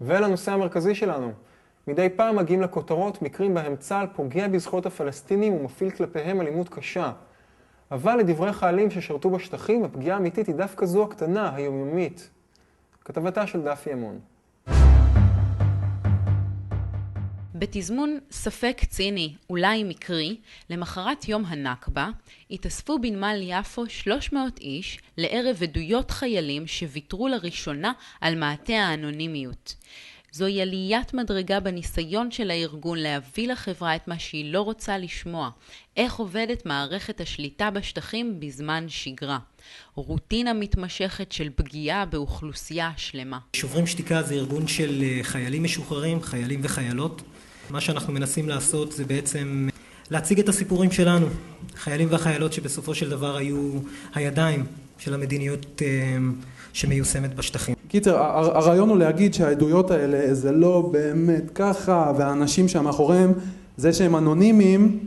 ולנושא המרכזי שלנו. מדי פעם מגיעים לכותרות מקרים בהם צה"ל פוגע בזכויות הפלסטינים ומפעיל כלפיהם אלימות קשה. אבל לדברי חיילים ששרתו בשטחים, הפגיעה האמיתית היא דווקא זו הקטנה, היומיומית. כתבתה של דפי אמון. בתזמון ספק ציני, אולי מקרי, למחרת יום הנכבה, התאספו בנמל יפו 300 איש לערב עדויות חיילים שוויתרו לראשונה על מעטה האנונימיות. זוהי עליית מדרגה בניסיון של הארגון להביא לחברה את מה שהיא לא רוצה לשמוע, איך עובדת מערכת השליטה בשטחים בזמן שגרה. רוטינה מתמשכת של פגיעה באוכלוסייה שלמה. שוברים שתיקה זה ארגון של חיילים משוחררים, חיילים וחיילות. מה שאנחנו מנסים לעשות זה בעצם להציג את הסיפורים שלנו. חיילים והחיילות שבסופו של דבר היו הידיים של המדיניות שמיושמת בשטחים. קיצר, הרעיון הוא להגיד שהעדויות האלה זה לא באמת ככה, והאנשים שמאחוריהם, זה שהם אנונימיים,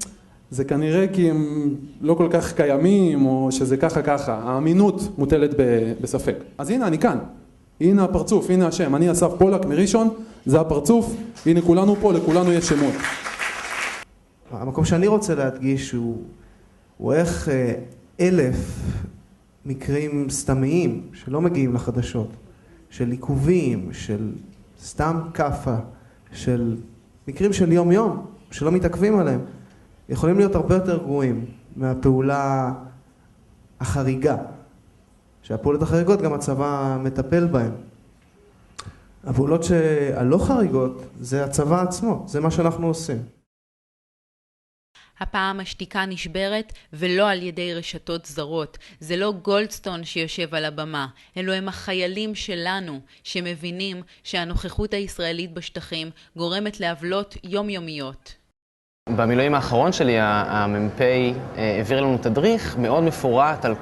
זה כנראה כי הם לא כל כך קיימים, או שזה ככה. האמינות מוטלת בספק. אז הנה, אני כאן. הנה הפרצוף, הנה השם. אני אסף פולק מראשון, זה הפרצוף. הנה כולנו פה, לכולנו יש שמות. המקום שאני רוצה להדגיש הוא איך 1,000 מקרים סתמיים שלא מגיעים לחדשות, של עיכובים, של סתם קפה, של מקרים של יום-יום, שלא מתעכבים עליהם, יכולים להיות הרבה יותר גרועים מהפעולה החריגה, שהפעולות החריגות גם הצבא מטפל בהן. הפעולות הלא חריגות זה הצבא עצמו, זה מה שאנחנו עושים. הפעם השתיקה נשברת ולא על ידי רשתות זרות. זה לא גולדסטון שיושב על הבמה, אלו הם החיילים שלנו שמבינים שהנוכחות הישראלית בשטחים גורמת לעוולות יומיומיות. במילואים האחרון שלי המ"פ העביר לנו תדריך מאוד מפורט על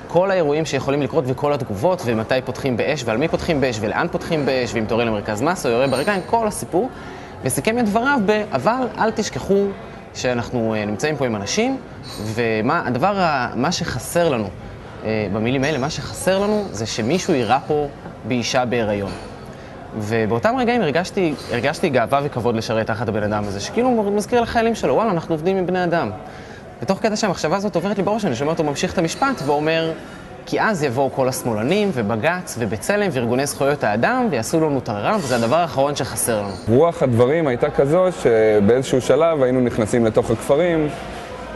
כל האירועים שיכולים לקרות וכל התגובות ומתי פותחים באש ועל מי פותחים באש ולאן פותחים באש ואם תורה למרכז מס או יורה ברגליים, כל הסיפור. וסיכם את דבריו אבל אל תשכחו שאנחנו נמצאים פה עם אנשים, מה שחסר לנו, במילים האלה, מה שחסר לנו זה שמישהו יירה פה באישה בהיריון. ובאותם רגעים הרגשתי גאווה וכבוד לשרת תחת הבן אדם הזה, שכאילו מזכיר לחיילים שלו, וואלה, אנחנו עובדים עם בני אדם. בתוך כדי שהמחשבה הזאת עוברת לי בראש, אני שומע אותו ממשיך את המשפט ואומר, כי אז יבואו כל השמאלנים ובג"ץ ובצלם וארגוני זכויות האדם ויעשו לנו טררם, וזה הדבר האחרון שחסר לנו. רוח הדברים הייתה כזו שבאיזשהו שלב היינו נכנסים לתוך הכפרים,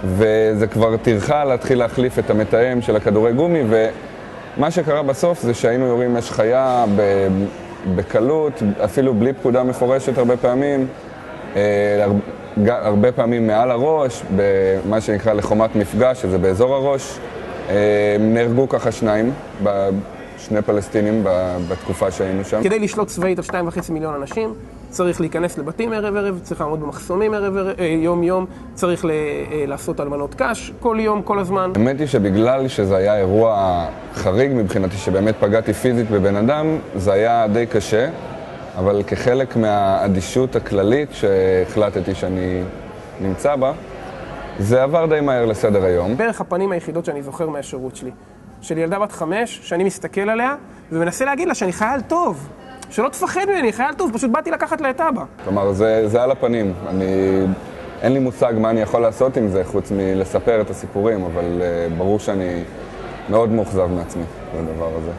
וזה כבר תרחה להתחיל להחליף את המתאם של הכדורי גומי, ומה שקרה בסוף זה שהיינו יורים אש חיה בקלות, אפילו בלי פקודה מפורשת הרבה פעמים, הרבה פעמים מעל הראש, במה שנקרא לחומת מפגש, שזה באזור הראש. נהרגו ככה שני פלסטינים בתקופה שהיינו שם. כדי לשלוט צבאית על 2.5 מיליון אנשים, צריך להיכנס לבתים ערב, צריך לעמוד במחסומים יום-יום, צריך לעשות אלמנות קש כל יום, כל הזמן. האמת היא שבגלל שזה היה אירוע חריג מבחינתי, שבאמת פגעתי פיזית בבן אדם, זה היה די קשה, אבל כחלק מהאדישות הכללית שהחלטתי שאני נמצא בה, זה עבר די מהר לסדר היום. בערך הפנים היחידות שאני זוכר מהשירות שלי. של ילדה בת 5, שאני מסתכל עליה, ומנסה להגיד לה שאני חייל טוב. שלא תפחד ממני, חייל טוב, פשוט באתי לקחת לה את אבא. כלומר, זה על הפנים. אין לי מושג מה אני יכול לעשות עם זה, חוץ מלספר את הסיפורים, אבל ברור שאני מאוד מאוכזב מעצמי, בדבר הזה.